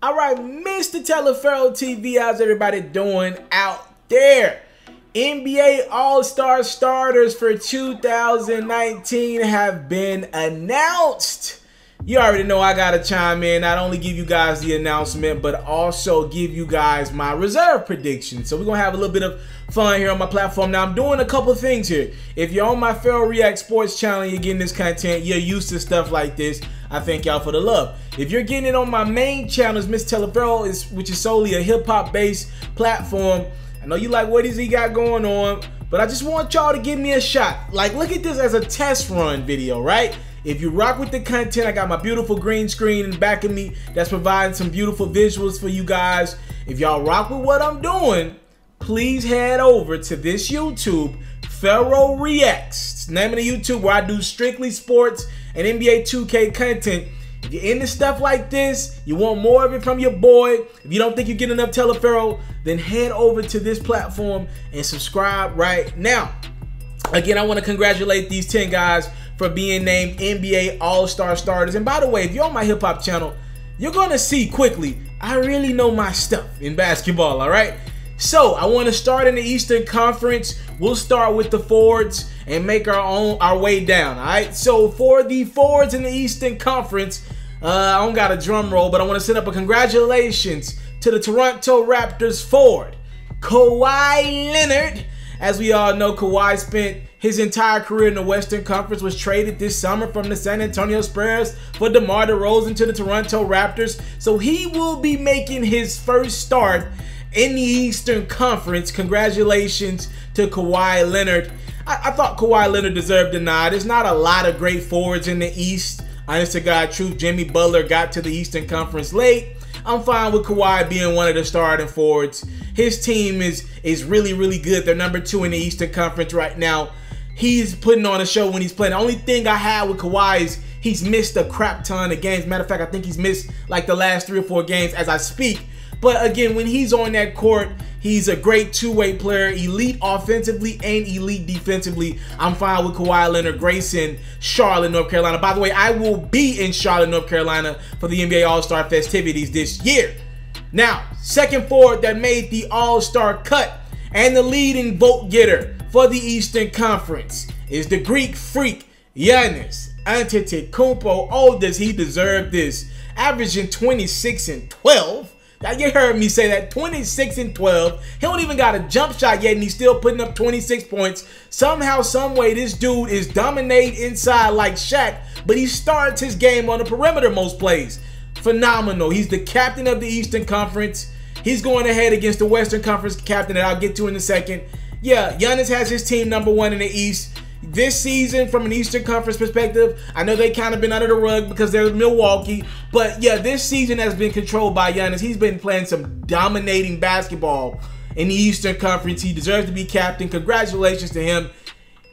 All right, Mr. TALIAFERRO'S TV, how's everybody doing out there? NBA All-Star starters for 2019 have been announced. You already know I gotta chime in, not only give you guys the announcement, but also give you guys my reserve predictions. So we're gonna have a little bit of fun here on my platform. Now I'm doing a couple things here. If you're on my Ferro React Sports channel, you're getting this content, you're used to stuff like this, I thank y'all for the love. If you're getting it on my main channel, Mr. TALIAFERRO, which is solely a hip-hop based platform, I know you like, what does he got going on? But I just want y'all to give me a shot. Like, look at this as a test run video, right? If you rock with the content, I got my beautiful green screen in the back of me that's providing some beautiful visuals for you guys. If y'all rock with what I'm doing, please head over to this YouTube, Ferro Reacts. It's the name of the YouTube where I do strictly sports and NBA 2K content. If you're into stuff like this, you want more of it from your boy, if you don't think you get enough TALIAFERRO, then head over to this platform and subscribe right now. Again, I want to congratulate these 10 guys for being named NBA All-Star starters. And by the way, if you're on my hip-hop channel, you're going to see quickly, I really know my stuff in basketball, all right? So, I want to start in the Eastern Conference. We'll start with the forwards and make our way down, all right? So, for the forwards in the Eastern Conference, I don't got a drum roll, but I want to send up a congratulations to the Toronto Raptors forward, Kawhi Leonard. As we all know, Kawhi spent his entire career in the Western Conference, was traded this summer from the San Antonio Spurs for DeMar DeRozan to the Toronto Raptors. So he will be making his first start in the Eastern Conference. Congratulations to Kawhi Leonard. I thought Kawhi Leonard deserved a nod. There's not a lot of great forwards in the East. Honest to God truth, Jimmy Butler got to the Eastern Conference late. I'm fine with Kawhi being one of the starting forwards. His team is really, really good. They're number 2 in the Eastern Conference right now. He's putting on a show when he's playing. The only thing I had with Kawhi is he's missed a crap ton of games. Matter of fact, I think he's missed like the last 3 or 4 games as I speak. But again, when he's on that court, he's a great two-way player, elite offensively and elite defensively. I'm fine with Kawhi Leonard gracing Charlotte, North Carolina. By the way, I will be in Charlotte, North Carolina for the NBA All-Star festivities this year. Now, second forward that made the All-Star cut and the leading vote getter for the Eastern Conference is the Greek freak, Giannis Antetokounmpo. Oh, does he deserve this? Averaging 26 and 12. Now, you heard me say that, 26 and 12. He don't even got a jump shot yet, and he's still putting up 26 points. Somehow, some way, this dude is dominating inside like Shaq, but he starts his game on the perimeter most plays. Phenomenal. He's the captain of the Eastern Conference. He's going ahead against the Western Conference captain that I'll get to in a second. Yeah, Giannis has his team number 1 in the East. This season, from an Eastern Conference perspective, I know they kind of been under the rug because they're Milwaukee. But yeah, this season has been controlled by Giannis. He's been playing some dominating basketball in the Eastern Conference. He deserves to be captain. Congratulations to him.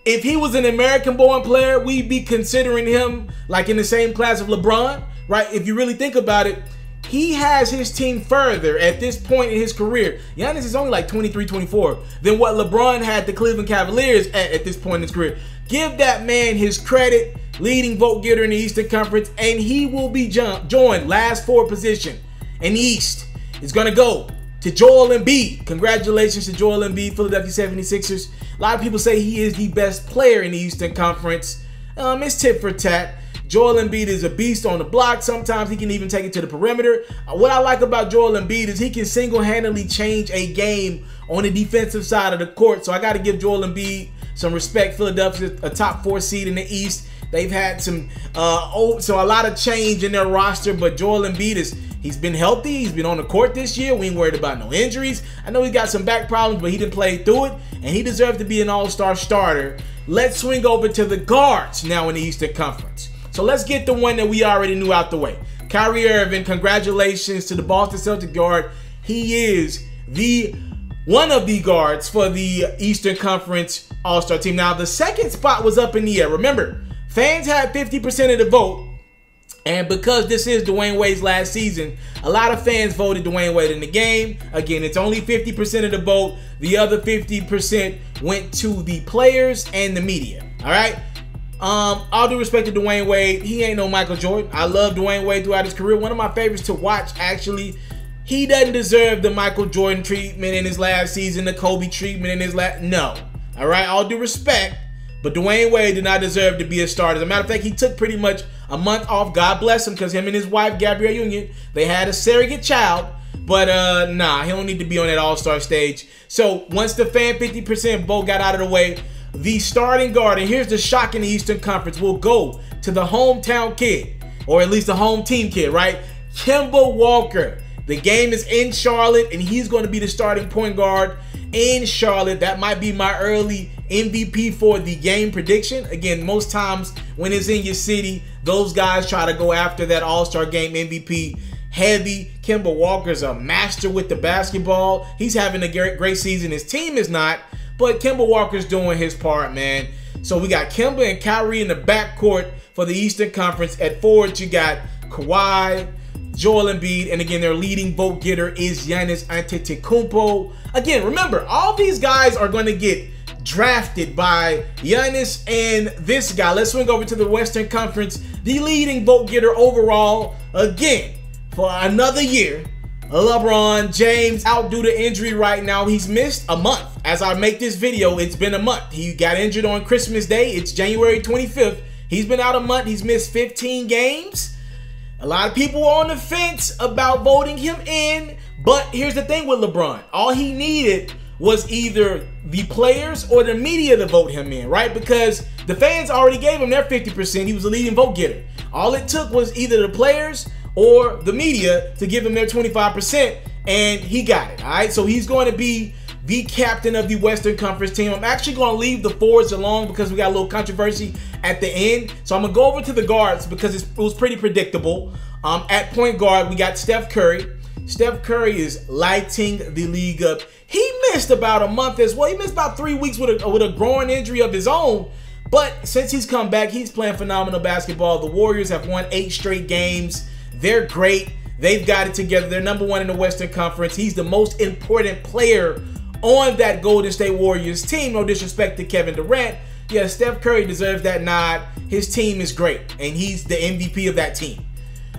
If he was an American-born player, we'd be considering him like in the same class of LeBron, right? If you really think about it, he has his team further at this point in his career. Giannis is only like 23, 24 than what LeBron had the Cleveland Cavaliers at this point in his career. Give that man his credit, leading vote getter in the Eastern Conference, and he will be joined last 4 position in the East. It's going to go to Joel Embiid. Congratulations to Joel Embiid, Philadelphia 76ers. A lot of people say he is the best player in the Eastern Conference. It's tit for tat. Joel Embiid is a beast on the block. Sometimes he can even take it to the perimeter. What I like about Joel Embiid is he can single-handedly change a game on the defensive side of the court. So I got to give Joel Embiid some respect. Philadelphia, a top 4 seed in the East. They've had so a lot of change in their roster, but Joel Embiid he's been healthy. He's been on the court this year. We ain't worried about no injuries. I know he got some back problems, but he didn't play through it, and he deserves to be an all-star starter. Let's swing over to the guards now in the Eastern Conference. So let's get the one that we already knew out the way. Kyrie Irving, congratulations to the Boston Celtics guard. He is one of the guards for the Eastern Conference All-Star team. Now, the second spot was up in the air. Remember, fans had 50% of the vote. And because this is Dwayne Wade's last season, a lot of fans voted Dwayne Wade in the game. Again, it's only 50% of the vote. The other 50% went to the players and the media. All right? All due respect to Dwayne Wade, he ain't no Michael Jordan. I love Dwayne Wade throughout his career. One of my favorites to watch, actually. He doesn't deserve the Michael Jordan treatment in his last season, the Kobe treatment in his last... No. All right? All due respect. But Dwayne Wade did not deserve to be a starter. As a matter of fact, he took pretty much a month off. God bless him, because him and his wife, Gabrielle Union, they had a surrogate child. But, nah, he don't need to be on that all-star stage. So, once the fan 50% vote got out of the way, the starting guard, and here's the shock in the Eastern Conference, will go to the hometown kid, or at least the home team kid, right? Kemba Walker. The game is in Charlotte, and he's going to be the starting point guard in Charlotte. That might be my early MVP for the game prediction. Again, most times when it's in your city, those guys try to go after that All-Star Game MVP heavy. Kemba Walker's a master with the basketball. He's having a great season. His team is not. But Kemba Walker's doing his part, man. So we got Kemba and Kyrie in the backcourt for the Eastern Conference. At forward, you got Kawhi, Joel Embiid, and again, their leading vote getter is Giannis Antetokounmpo. Again, remember, all these guys are going to get drafted by Giannis and this guy. Let's swing over to the Western Conference. The leading vote getter overall, again, for another year, LeBron James, out due to injury right now. He's missed a month. As I make this video, it's been a month. He got injured on Christmas Day. It's January 25th. He's been out a month. He's missed 15 games. A lot of people are on the fence about voting him in. But here's the thing with LeBron. All he needed was either the players or the media to vote him in, right? Because the fans already gave him their 50%. He was the leading vote getter. All it took was either the players or the media to give him their 25%, and he got it, all right? So he's going to be the captain of the Western Conference team. I'm actually going to leave the forwards alone because we got a little controversy at the end. So I'm going to go over to the guards because it was pretty predictable. At point guard, we got Steph Curry. Steph Curry is lighting the league up. He missed about a month as well. He missed about 3 weeks with a growing injury of his own. But since he's come back, he's playing phenomenal basketball. The Warriors have won 8 straight games. They're great. They've got it together. They're #1 in the Western Conference. He's the most important player on that Golden State Warriors team. No disrespect to Kevin Durant. Yeah, Steph Curry deserves that nod. His team is great, and he's the MVP of that team.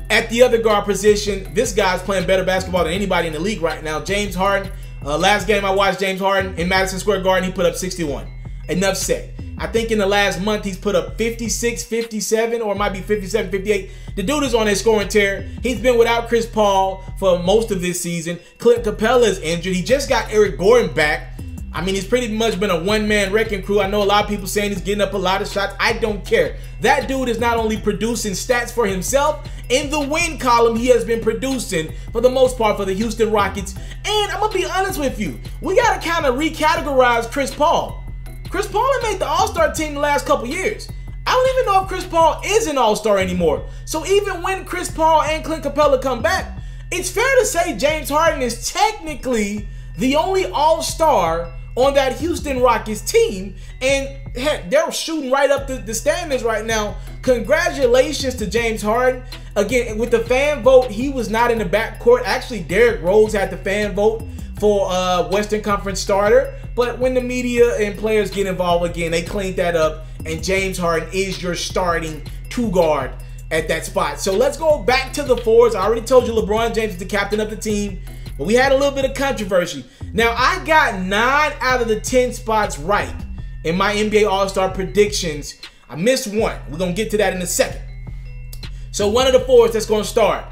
At the other guard position, this guy's playing better basketball than anybody in the league right now. James Harden. Last game I watched James Harden in Madison Square Garden, he put up 61. Enough said. I think in the last month, he's put up 56, 57, or it might be 57, 58. The dude is on a scoring tear. He's been without Chris Paul for most of this season. Clint Capella is injured. He just got Eric Gordon back. I mean, he's pretty much been a one-man wrecking crew. I know a lot of people saying he's getting up a lot of shots. I don't care. That dude is not only producing stats for himself, in the win column, he has been producing, for the most part, for the Houston Rockets. And I'm going to be honest with you. We got to kind of recategorize Chris Paul. Chris Paul had made the All-Star team the last couple years. I don't even know if Chris Paul is an All-Star anymore. So even when Chris Paul and Clint Capella come back, it's fair to say James Harden is technically the only All-Star on that Houston Rockets team. And heck, they're shooting right up the standings right now. Congratulations to James Harden. Again, with the fan vote, he was not in the backcourt. Actually, Derrick Rose had the fan vote for Western Conference starter. But when the media and players get involved again, they cleaned that up. And James Harden is your starting 2 guard at that spot. So let's go back to the forwards. I already told you LeBron James is the captain of the team. But we had a little bit of controversy. Now, I got 9 out of the 10 spots right in my NBA All-Star predictions. I missed one. We're going to get to that in a second. So one of the forwards that's going to start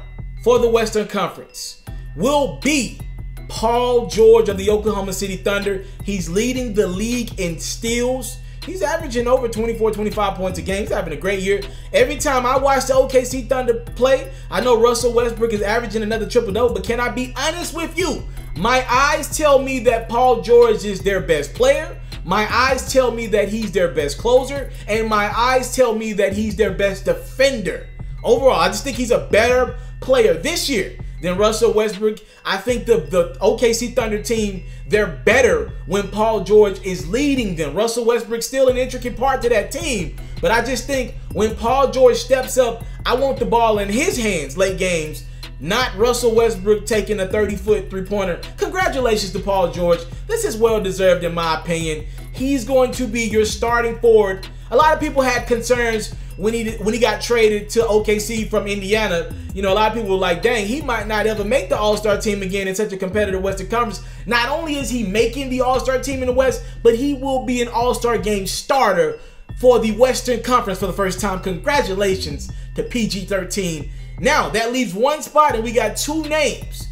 for the Western Conference will be Paul George of the Oklahoma City Thunder. He's leading the league in steals. He's averaging over 24, 25 points a game. He's having a great year. Every time I watch the OKC Thunder play, I know Russell Westbrook is averaging another triple-double, but can I be honest with you? My eyes tell me that Paul George is their best player. My eyes tell me that he's their best closer. And my eyes tell me that he's their best defender. Overall, I just think he's a better player this year than Russell Westbrook. I think the OKC Thunder team, they're better when Paul George is leading them. Russell Westbrook's still an intricate part to that team, but I just think when Paul George steps up, I want the ball in his hands late games, not Russell Westbrook taking a 30-foot three-pointer. Congratulations to Paul George. This is well-deserved in my opinion. He's going to be your starting forward A lot of people had concerns when he got traded to OKC from Indiana. You know, a lot of people were like, dang, he might not ever make the All-Star team again in such a competitive Western Conference. Not only is he making the All-Star team in the West, but he will be an All-Star game starter for the Western Conference for the first time. Congratulations to PG-13. Now, that leaves one spot, and we got two names.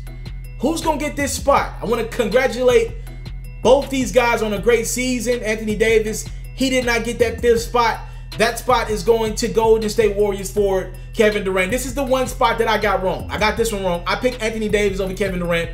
Who's going to get this spot? I want to congratulate both these guys on a great season. Anthony Davis, he did not get that fifth spot. That spot is going to Golden State Warriors forward Kevin Durant. This is the one spot that I got wrong. I got this one wrong. I picked Anthony Davis over Kevin Durant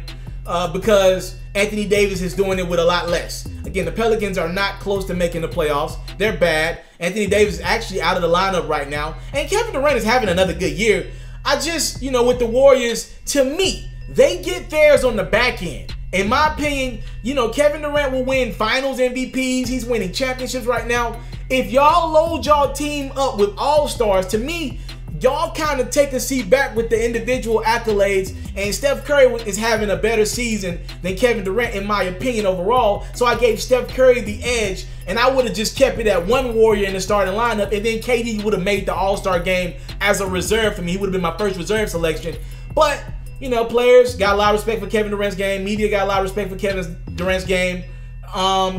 because Anthony Davis is doing it with a lot less. Again, the Pelicans are not close to making the playoffs. They're bad. Anthony Davis is actually out of the lineup right now. And Kevin Durant is having another good year. I just, you know, with the Warriors, to me, they get theirs on the back end. In my opinion, you know, Kevin Durant will win finals MVPs. He's winning championships right now. If y'all load y'all team up with all-stars, to me, y'all kind of take a seat back with the individual accolades, and Steph Curry is having a better season than Kevin Durant, in my opinion, overall. So I gave Steph Curry the edge, and I would have just kept it at one Warrior in the starting lineup, and then KD would have made the All-Star game as a reserve for me. He would have been my first reserve selection. But, you know, players got a lot of respect for Kevin Durant's game. Media got a lot of respect for Kevin Durant's game.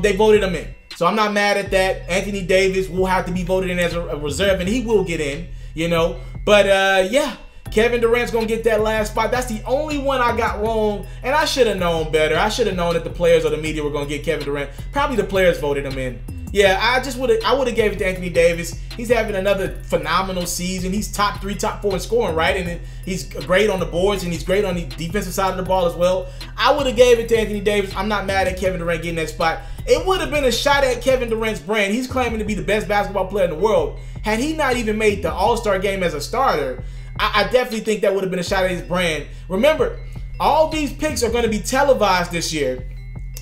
They voted him in. So I'm not mad at that. Anthony Davis will have to be voted in as a reserve, and he will get in, you know. But, yeah, Kevin Durant's going to get that last spot. That's the only one I got wrong, and I should have known better. I should have known that the players or the media were going to get Kevin Durant. Probably the players voted him in. Yeah, I would have gave it to Anthony Davis. He's having another phenomenal season. He's top 3, top 4 in scoring, right? And he's great on the boards, and he's great on the defensive side of the ball as well. I would have gave it to Anthony Davis. I'm not mad at Kevin Durant getting that spot. It would have been a shot at Kevin Durant's brand. He's claiming to be the best basketball player in the world. Had he not even made the All-Star game as a starter, I definitely think that would have been a shot at his brand. Remember, all these picks are going to be televised this year.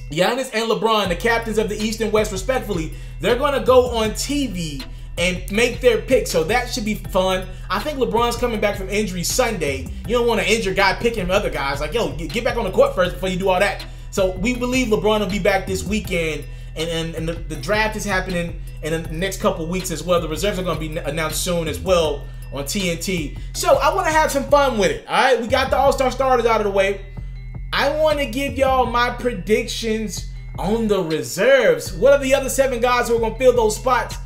Giannis and LeBron, the captains of the East and West respectfully, they're going to go on TV and make their picks, so that should be fun. I think LeBron's coming back from injury Sunday. You don't want to injure guy picking other guys. Like, yo, get back on the court first before you do all that. So we believe LeBron will be back this weekend, and the draft is happening in the next couple weeks as well. The reserves are going to be announced soon as well on TNT. So I want to have some fun with it, all right? We got the All-Star starters out of the way. I want to give y'all my predictions on the reserves. What are the other 7 guys who are going to fill those spots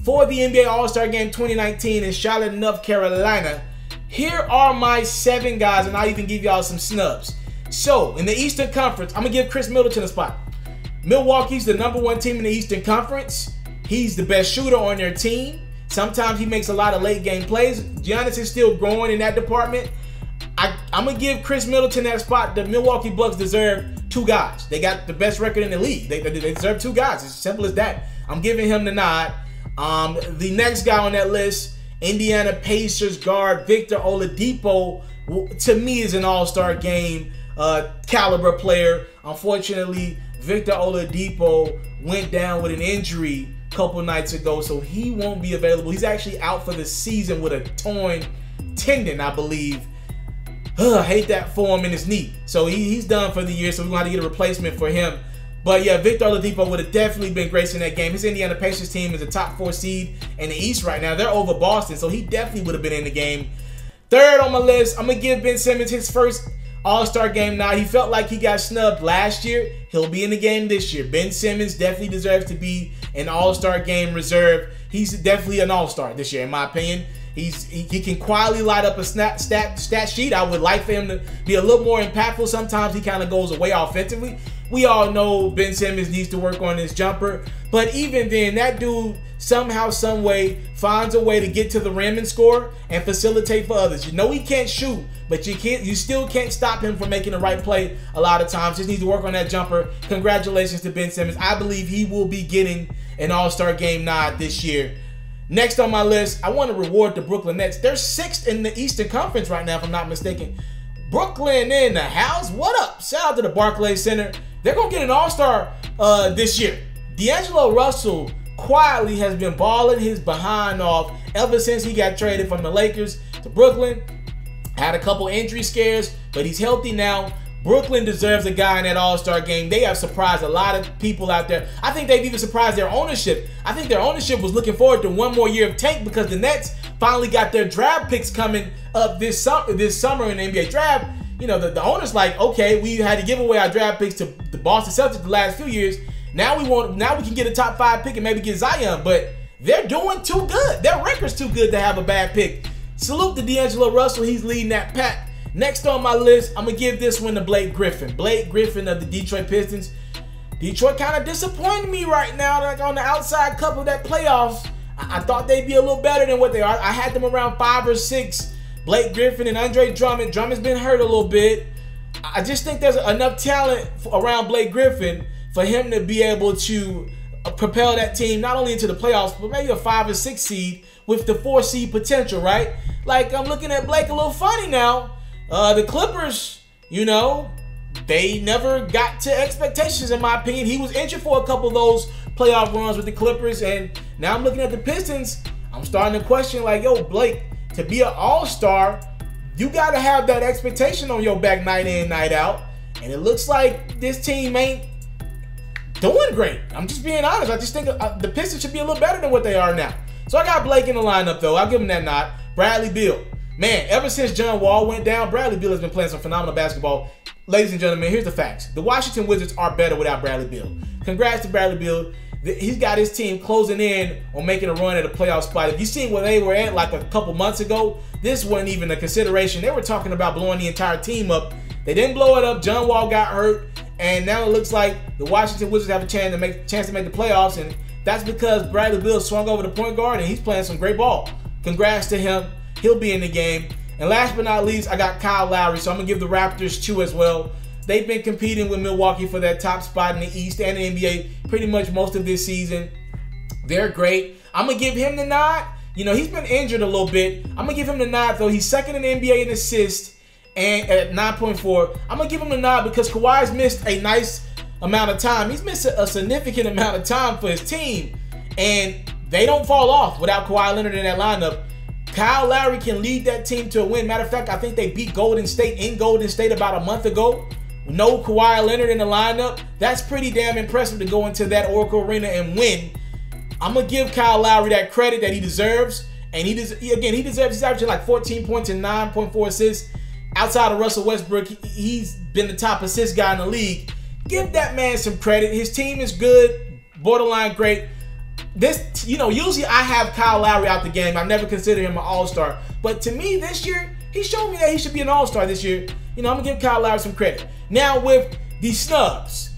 for the NBA All-Star Game 2019 in Charlotte, North Carolina? Here are my 7 guys, and I'll even give y'all some snubs. So, in the Eastern Conference, I'm going to give Chris Middleton a spot. Milwaukee's the #1 team in the Eastern Conference. He's the best shooter on their team. Sometimes he makes a lot of late game plays. Giannis is still growing in that department. I'm going to give Chris Middleton that spot. The Milwaukee Bucks deserve 2 guys. They got the best record in the league. They deserve 2 guys. It's as simple as that. I'm giving him the nod. The next guy on that list, Indiana Pacers guard Victor Oladipo, to me is an all-star game caliber player. Unfortunately, Victor Oladipo went down with an injury a couple nights ago, so he won't be available. He's actually out for the season with a torn tendon, I believe. I hate that for him in his knee. So he's done for the year, so we're going to have to get a replacement for him. But yeah, Victor Oladipo would have definitely been gracing that game. His Indiana Pacers team is a top 4 seed in the East right now. They're over Boston, so he definitely would have been in the game. Third on my list, I'm going to give Ben Simmons his first All-Star game nod. He felt like he got snubbed last year. He'll be in the game this year. Ben Simmons definitely deserves to be an All-Star game reserve. He's definitely an All-Star this year, in my opinion. He can quietly light up a stat sheet. I would like for him to be a little more impactful. Sometimes he kind of goes away offensively. We all know Ben Simmons needs to work on his jumper. But even then, that dude somehow, some way finds a way to get to the rim and score and facilitate for others. You know he can't shoot, but you still can't stop him from making the right play a lot of times. Just needs to work on that jumper. Congratulations to Ben Simmons. I believe he will be getting an All-Star game nod this year. Next on my list, I want to reward the Brooklyn Nets. They're 6th in the Eastern Conference right now, if I'm not mistaken. Brooklyn in the house. What up? Shout out to the Barclays Center. They're going to get an All-Star this year. D'Angelo Russell quietly has been balling his behind off ever since he got traded from the Lakers to Brooklyn. Had a couple injury scares, but he's healthy now. Brooklyn deserves a guy in that All-Star game. They have surprised a lot of people out there. I think they've even surprised their ownership. I think their ownership was looking forward to one more year of tank because the Nets finally got their draft picks coming up this summer in the NBA draft. You know, the owner's like, okay, we had to give away our draft picks to the Boston Celtics the last few years. Now we can get a top 5 pick and maybe get Zion, but they're doing too good. Their record's too good to have a bad pick. Salute to D'Angelo Russell. He's leading that pack. Next on my list, I'm going to give this one to Blake Griffin. Blake Griffin of the Detroit Pistons. Detroit kind of disappointed me right now. Like on the outside cup of that playoffs, I thought they'd be a little better than what they are. I had them around 5 or 6. Blake Griffin and Andre Drummond. Drummond's been hurt a little bit. I just think there's enough talent around Blake Griffin for him to be able to propel that team not only into the playoffs, but maybe a 5 or 6 seed with the 4 seed potential, right? Like, I'm looking at Blake a little funny now. The Clippers, you know, they never got to expectations, in my opinion. He was injured for a couple of those playoff runs with the Clippers, and now I'm looking at the Pistons. I'm starting to question, like, yo, Blake, to be an all-star, you got to have that expectation on your back night in, night out, and it looks like this team ain't doing great. I'm just being honest. I just think the Pistons should be a little better than what they are now. So I got Blake in the lineup, though. I'll give him that nod. Bradley Beal. Man, ever since John Wall went down, Bradley Beal has been playing some phenomenal basketball. Ladies and gentlemen, here's the facts. The Washington Wizards are better without Bradley Beal. Congrats to Bradley Beal. He's got his team closing in on making a run at a playoff spot. If you seen where they were at like a couple months ago, this wasn't even a consideration. They were talking about blowing the entire team up. They didn't blow it up. John Wall got hurt, and now it looks like the Washington Wizards have a chance to make the playoffs, and that's because Bradley Beal swung over the point guard, and he's playing some great ball. Congrats to him. He'll be in the game. And last but not least, I got Kyle Lowry, so I'm going to give the Raptors 2 as well. They've been competing with Milwaukee for that top spot in the East and the NBA pretty much most of this season. They're great. I'm going to give him the nod. You know, he's been injured a little bit. I'm going to give him the nod, though. He's second in the NBA in assists and at 9.4. I'm going to give him the nod because Kawhi's missed a nice amount of time. He's missed a significant amount of time for his team, and they don't fall off without Kawhi Leonard in that lineup. Kyle Lowry can lead that team to a win. Matter of fact, I think they beat Golden State in Golden State about a month ago. No Kawhi Leonard in the lineup. That's pretty damn impressive to go into that Oracle Arena and win. I'm going to give Kyle Lowry that credit that he deserves. And he deserves, he's averaging like 14 points and 9.4 assists. Outside of Russell Westbrook, he's been the top assist guy in the league. Give that man some credit. His team is good, borderline great. This, you know, usually I have Kyle Lowry out the game. I never consider him an all-star. But to me this year, he showed me that he should be an all-star this year. You know, I'm going to give Kyle Lowry some credit. Now with the snubs.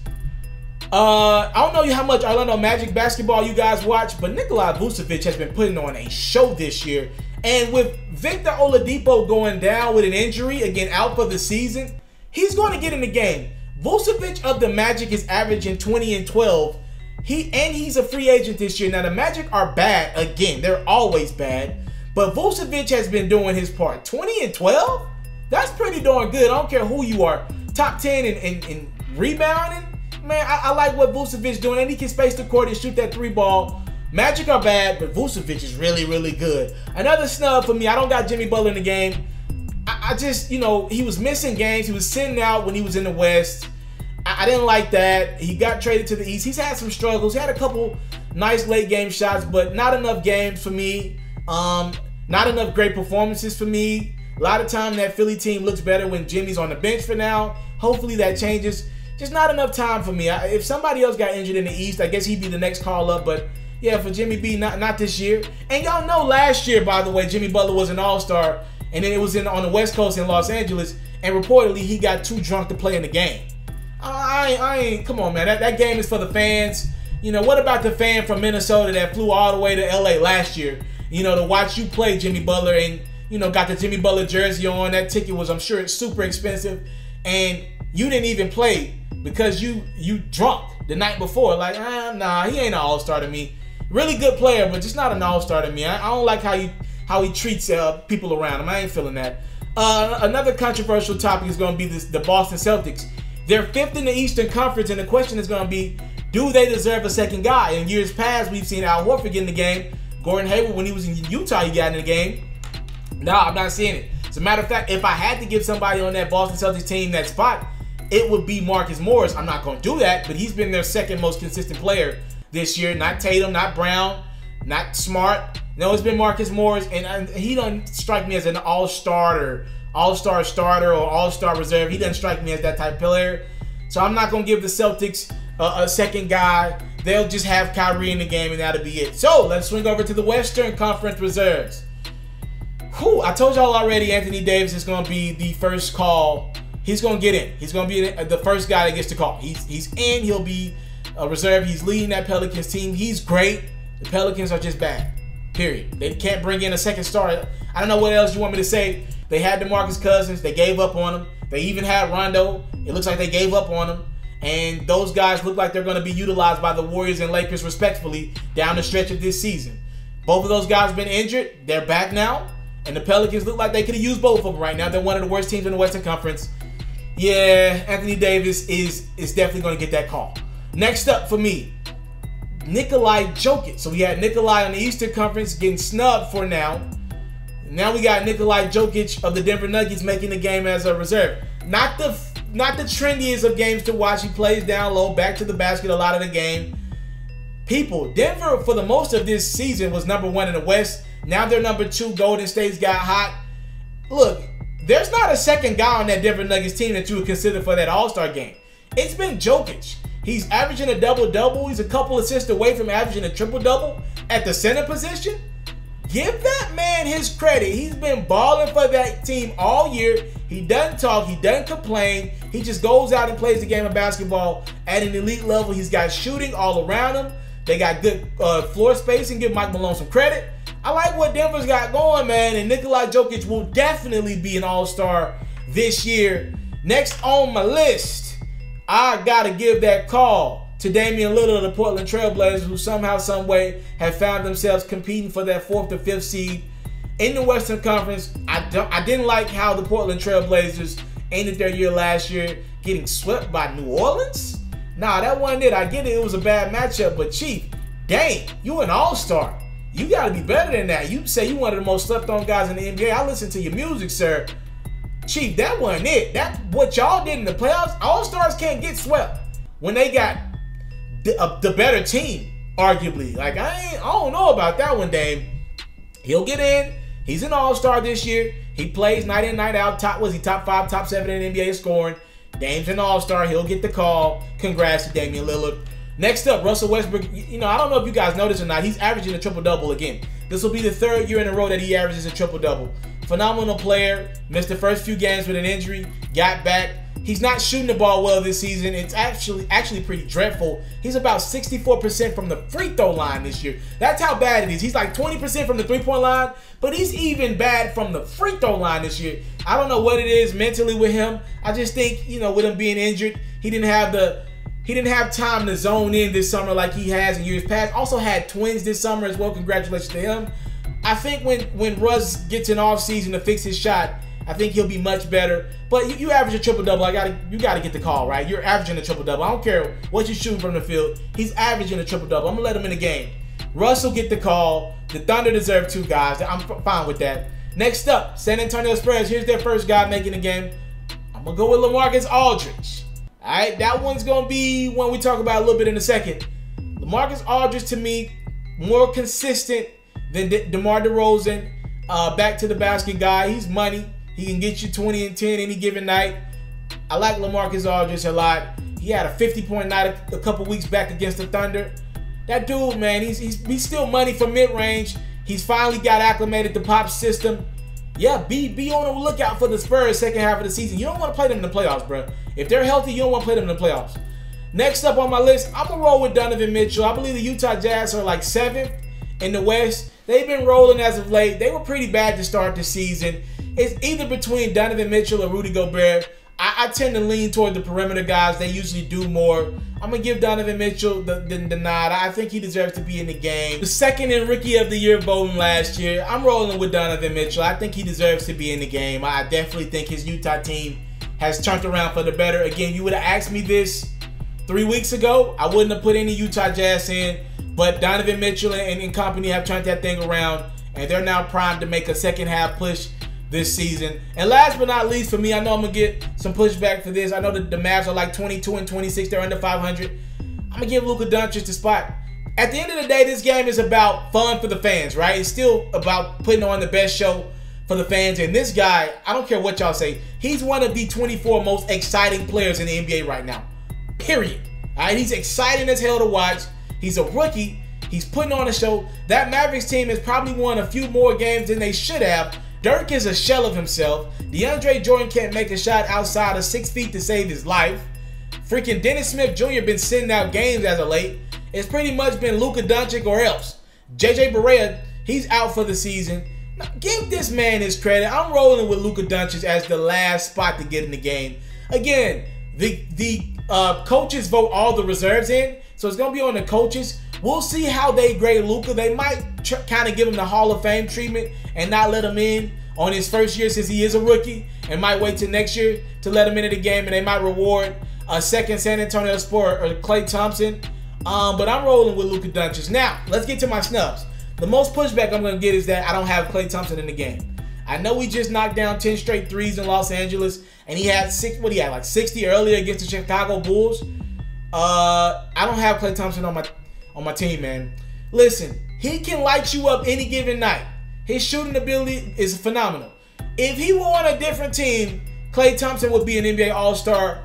I don't know how much Orlando Magic basketball you guys watch, but Nikola Vucevic has been putting on a show this year. And with Victor Oladipo going down with an injury, again, out for the season, he's going to get in the game. Vucevic of the Magic is averaging 20 and 12. He's a free agent this year. Now, the Magic are bad. Again, they're always bad. But Vucevic has been doing his part. 20 and 12? That's pretty darn good. I don't care who you are. Top 10 in rebounding? Man, I like what Vucevic's doing. And he can space the court and shoot that 3 ball. Magic are bad, but Vucevic is really, really good. Another snub for me. I don't got Jimmy Butler in the game. I just, you know, he was missing games. He was sitting out when he was in the West. I didn't like that. He got traded to the East. He's had some struggles. He had a couple nice late game shots, but not enough games for me. Not enough great performances for me. A lot of time that Philly team looks better when Jimmy's on the bench for now. Hopefully that changes. Just not enough time for me. If somebody else got injured in the East, I guess he'd be the next call up. But yeah, for Jimmy B, not this year. And y'all know last year, by the way, Jimmy Butler was an all-star. And then it was on the West Coast in Los Angeles. And reportedly, he got too drunk to play in the game. I ain't, come on, man. That game is for the fans. You know, what about the fan from Minnesota that flew all the way to LA last year, you know, to watch you play Jimmy Butler and, you know, got the Jimmy Butler jersey on. That ticket was, I'm sure, it's super expensive. And you didn't even play because you drunk the night before. Like, nah, he ain't an all-star to me. Really good player, but just not an all-star to me. I don't like how he treats people around him. I ain't feeling that. Another controversial topic is going to be the Boston Celtics. They're 5th in the Eastern Conference, and the question is going to be, do they deserve a second guy? In years past, we've seen Al Horford get in the game. Gordon Hayward, when he was in Utah, he got in the game. No, I'm not seeing it. As a matter of fact, if I had to give somebody on that Boston Celtics team that spot, it would be Marcus Morris. I'm not going to do that, but he's been their second most consistent player this year. Not Tatum, not Brown, not Smart. No, it's been Marcus Morris, and he doesn't strike me as an all-star starter, or all-star reserve. He doesn't strike me as that type of player. So I'm not going to give the Celtics a second guy. They'll just have Kyrie in the game, and that'll be it. So let's swing over to the Western Conference reserves. Whew, I told y'all already Anthony Davis is going to be the first call. He's going to get in. He's going to be the first guy that gets the call. He's in. He'll be a reserve. He's leading that Pelicans team. He's great. The Pelicans are just bad. Period. They can't bring in a second star. I don't know what else you want me to say. They had DeMarcus Cousins. They gave up on him. They even had Rondo. It looks like they gave up on him. And those guys look like they're going to be utilized by the Warriors and Lakers respectfully down the stretch of this season. Both of those guys have been injured. They're back now. And the Pelicans look like they could have used both of them right now. They're one of the worst teams in the Western Conference. Yeah, Anthony Davis is definitely going to get that call. Next up for me, Nikolai Jokic. So we had Nikolai on the Eastern Conference getting snubbed for now. Now we got Nikolai Jokic of the Denver Nuggets making the game as a reserve. Not the trendiest of games to watch. He plays down low, back to the basket a lot of the game. People, Denver for the most of this season was #1 in the West. Now they're #2. Golden State's got hot. Look, there's not a second guy on that Denver Nuggets team that you would consider for that All-Star game. It's been Jokic. He's averaging a double-double. He's a couple assists away from averaging a triple-double at the center position. Give that man his credit. He's been balling for that team all year. He doesn't talk. He doesn't complain. He just goes out and plays the game of basketball at an elite level. He's got shooting all around him. They got good floor spacing. Give Mike Malone some credit. I like what Denver's got going, man. And Nikolai Jokic will definitely be an all-star this year. Next on my list, I got to give that call to Damian Lillard of the Portland Trailblazers, who somehow, some way have found themselves competing for that 4th to 5th seed in the Western Conference. I didn't like how the Portland Trailblazers ended their year last year, getting swept by New Orleans. Nah, that wasn't it. I get it. It was a bad matchup, but Chief, dang, you an all-star. You got to be better than that. You say you one of the most slept-on guys in the NBA. I listen to your music, sir. Chief, that wasn't it. That's what y'all did in the playoffs. All-stars can't get swept when they got the better team, arguably. Like, I don't know about that one, Dame. He'll get in. He's an all-star this year. He plays night in, night out. Top 5, top 7 in the NBA scoring. Dame's an all-star. He'll get the call. Congrats to Damian Lillard. Next up, Russell Westbrook. You know, I don't know if you guys noticed or not. He's averaging a triple-double again. This will be the 3rd year in a row that he averages a triple-double. Phenomenal player. Missed the first few games with an injury. Got back. He's not shooting the ball well this season. It's actually pretty dreadful. He's about 64% from the free throw line this year. That's how bad it is. He's like 20% from the three-point line, but he's even bad from the free throw line this year. I don't know what it is mentally with him. I just think, you know, with him being injured, he didn't have time to zone in this summer like he has in years past. Also had twins this summer as well. Congratulations to him. I think when Russ gets an off season to fix his shot, I think he'll be much better. But you average a triple-double. You gotta get the call, right? You're averaging a triple-double. I don't care what you're shooting from the field. He's averaging a triple-double. I'm gonna let him in the game. Russ will get the call. The Thunder deserve 2 guys. I'm fine with that. Next up, San Antonio Spurs. Here's their first guy making the game. I'm gonna go with LaMarcus Aldridge. All right, that one's gonna be one we talk about a little bit in a second. LaMarcus Aldridge, to me, more consistent than DeMar DeRozan. Back to the basket guy. He's money. He can get you 20 and 10 any given night. I like LaMarcus Aldridge a lot. He had a 50-point night a couple weeks back against the Thunder. That dude, man, he's still money for mid-range. He's finally got acclimated to Pop's system. Yeah, be on the lookout for the Spurs second half of the season. You don't want to play them in the playoffs, bro. If they're healthy, you don't want to play them in the playoffs. Next up on my list, I'm going to roll with Donovan Mitchell. I believe the Utah Jazz are like 7th in the West. They've been rolling as of late. They were pretty bad to start the season. It's either between Donovan Mitchell or Rudy Gobert. I tend to lean toward the perimeter guys. They usually do more. I'm going to give Donovan Mitchell the nod. I think he deserves to be in the game. The 2nd in Rookie of the Year voting last year. I'm rolling with Donovan Mitchell. I think he deserves to be in the game. I definitely think his Utah team has turned around for the better. Again, you would have asked me this 3 weeks ago, I wouldn't have put any Utah Jazz in. But Donovan Mitchell and company have turned that thing around. And they're now primed to make a second half push this season. And last but not least for me, I know I'm going to get some pushback for this. I know that the Mavs are like 22-26. They're under 500. I'm going to give Luka Doncic the spot. At the end of the day, this game is about fun for the fans, right? It's still about putting on the best show for the fans. And this guy, I don't care what y'all say, he's one of the 24 most exciting players in the NBA right now. Period. All right, he's exciting as hell to watch. He's a rookie. He's putting on a show. That Mavericks team has probably won a few more games than they should have. Dirk is a shell of himself. DeAndre Jordan can't make a shot outside of 6 feet to save his life. Freaking Dennis Smith Jr. been sitting out games as of late. It's pretty much been Luka Doncic or else. JJ Barea, he's out for the season. Now, give this man his credit. I'm rolling with Luka Doncic as the last spot to get in the game. Again, the coaches vote all the reserves in, so it's going to be on the coaches. We'll see how they grade Luka. They might kind of give him the Hall of Fame treatment and not let him in on his first year since he is a rookie, and might wait till next year to let him into the game, and they might reward a second San Antonio Spurs or Klay Thompson. But I'm rolling with Luka Doncic. Now, let's get to my snubs. The most pushback I'm going to get is that I don't have Klay Thompson in the game. I know he just knocked down 10 straight threes in Los Angeles, and he had like 60 earlier against the Chicago Bulls. I don't have Klay Thompson on my team, man. Listen, he can light you up any given night. His shooting ability is phenomenal. If he were on a different team, Klay Thompson would be an NBA All-Star.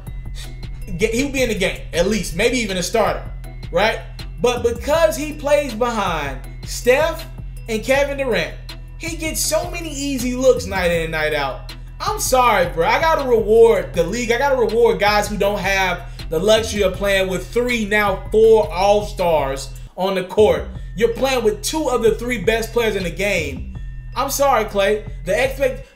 He would be in the game, at least, maybe even a starter, right? But because he plays behind Steph and Kevin Durant, he gets so many easy looks night in and night out. I'm sorry, bro. I got to reward the league. I got to reward guys who don't have the luxury of playing with 3, now 4 All-Stars on the court. You're playing with 2 of the 3 best players in the game. I'm sorry, Klay.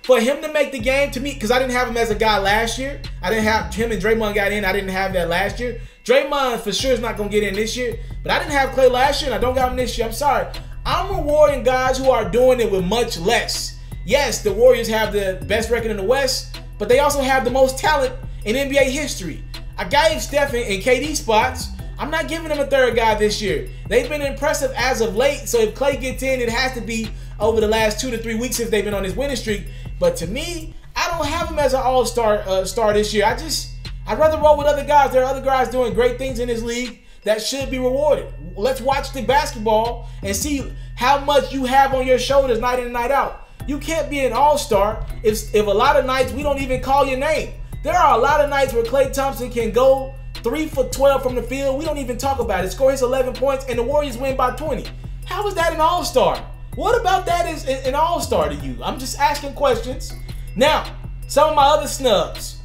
For him to make the game, to me, because I didn't have him as a guy last year. I didn't have him and Draymond got in. I didn't have that last year. Draymond for sure is not going to get in this year. But I didn't have Klay last year, and I don't got him this year. I'm sorry. I'm rewarding guys who are doing it with much less. Yes, the Warriors have the best record in the West, but they also have the most talent in NBA history. I gave Steph and KD spots. I'm not giving them a third guy this year. They've been impressive as of late, so if Klay gets in, it has to be over the last 2 to 3 weeks if they've been on his winning streak. But to me, I don't have him as an all-star star this year. I'd rather roll with other guys. There are other guys doing great things in this league that should be rewarded. Let's watch the basketball and see how much you have on your shoulders night in and night out. You can't be an all-star if a lot of nights we don't even call your name. There are a lot of nights where Klay Thompson can go 3 for 12 from the field. We don't even talk about it. Score his 11 points, and the Warriors win by 20. How is that an all-star? What about that is an all-star to you? I'm just asking questions. Now, some of my other snubs.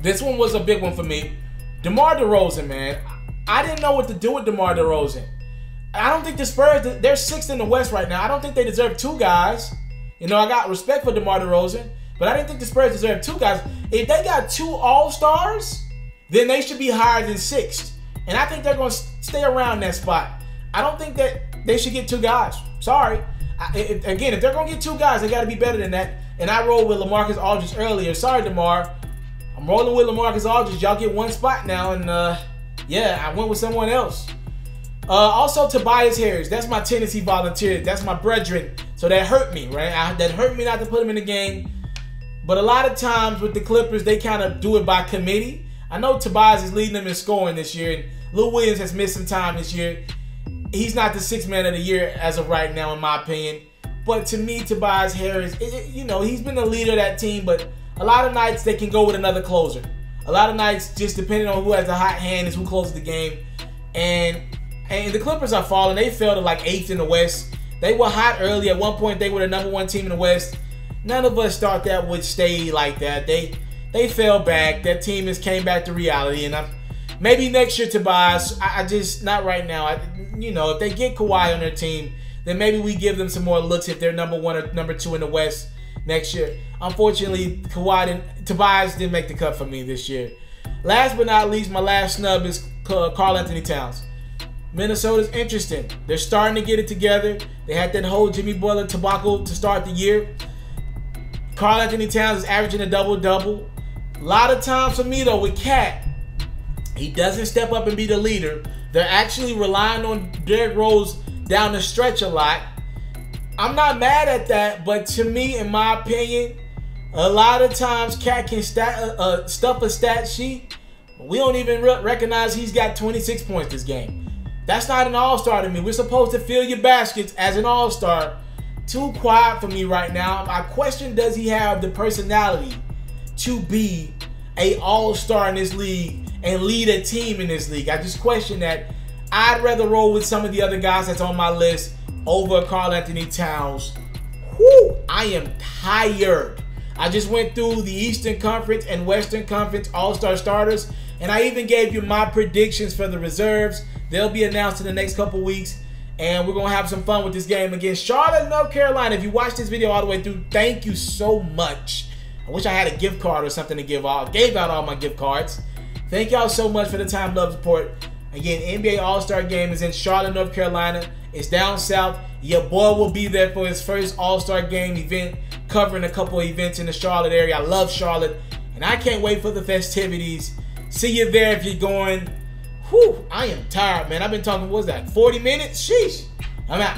This one was a big one for me. DeMar DeRozan, man. I didn't know what to do with DeMar DeRozan. I don't think the Spurs, they're 6th in the West right now. I don't think they deserve 2 guys. You know, I got respect for DeMar DeRozan, but I didn't think the Spurs deserve 2 guys. If they got 2 all-stars, then they should be higher than 6th. And I think they're going to stay around that spot. I don't think that they should get 2 guys. Sorry. Again, if they're going to get 2 guys, they got to be better than that. And I rolled with LaMarcus Aldridge earlier. Sorry, DeMar. I'm rolling with LaMarcus Aldridge. Y'all get 1 spot now, and yeah, I went with someone else. Also, Tobias Harris. That's my Tennessee Volunteer. That's my brethren. So that hurt me, right? That hurt me not to put him in the game. But a lot of times with the Clippers, they kind of do it by committee. I know Tobias is leading them in scoring this year, and Lou Williams has missed some time this year. He's not the 6th man of the year as of right now, in my opinion. But to me, Tobias Harris, you know, he's been the leader of that team, but a lot of nights they can go with another closer. A lot of nights, just depending on who has the hot hand, is who closes the game. And the Clippers are falling. They fell to like 8th in the West. They were hot early. At one point, they were the #1 team in the West. None of us thought that would stay like that. They fell back. That team has came back to reality. And maybe next year, Tobias, I just, not right now. You know, if they get Kawhi on their team, then maybe we give them some more looks if they're #1 or #2 in the West next year. Unfortunately, Tobias didn't make the cut for me this year. Last but not least, my last snub is Karl Anthony Towns. Minnesota's interesting. They're starting to get it together. They had that whole Jimmy Butler debacle to start the year. Karl Anthony Towns is averaging a double-double. A lot of times for me, though, with Cat, he doesn't step up and be the leader. They're actually relying on Derrick Rose down the stretch a lot. I'm not mad at that, but to me, in my opinion, a lot of times Cat can stuff a stat sheet. We don't even recognize he's got 26 points this game. That's not an all-star to me. We're supposed to fill your baskets as an all-star. Too quiet for me right now. I question, does he have the personality to be an all-star in this league and lead a team in this league? I just question that. I'd rather roll with some of the other guys that's on my list over Karl-Anthony Towns. Whew, I am tired. I just went through the Eastern Conference and Western Conference All-Star starters, and I even gave you my predictions for the reserves. They'll be announced in the next couple weeks, and we're going to have some fun with this game against Charlotte, North Carolina. If you watched this video all the way through, thank you so much. I wish I had a gift card or something to give out. I gave out all my gift cards. Thank y'all so much for the time, love, support. Again, NBA All-Star Game is in Charlotte, North Carolina. It's down south. Your boy will be there for his first All-Star Game event, covering a couple of events in the Charlotte area. I love Charlotte, and I can't wait for the festivities. See you there if you're going. Whew, I am tired, man. I've been talking, what was that, 40 minutes? Sheesh. I'm out.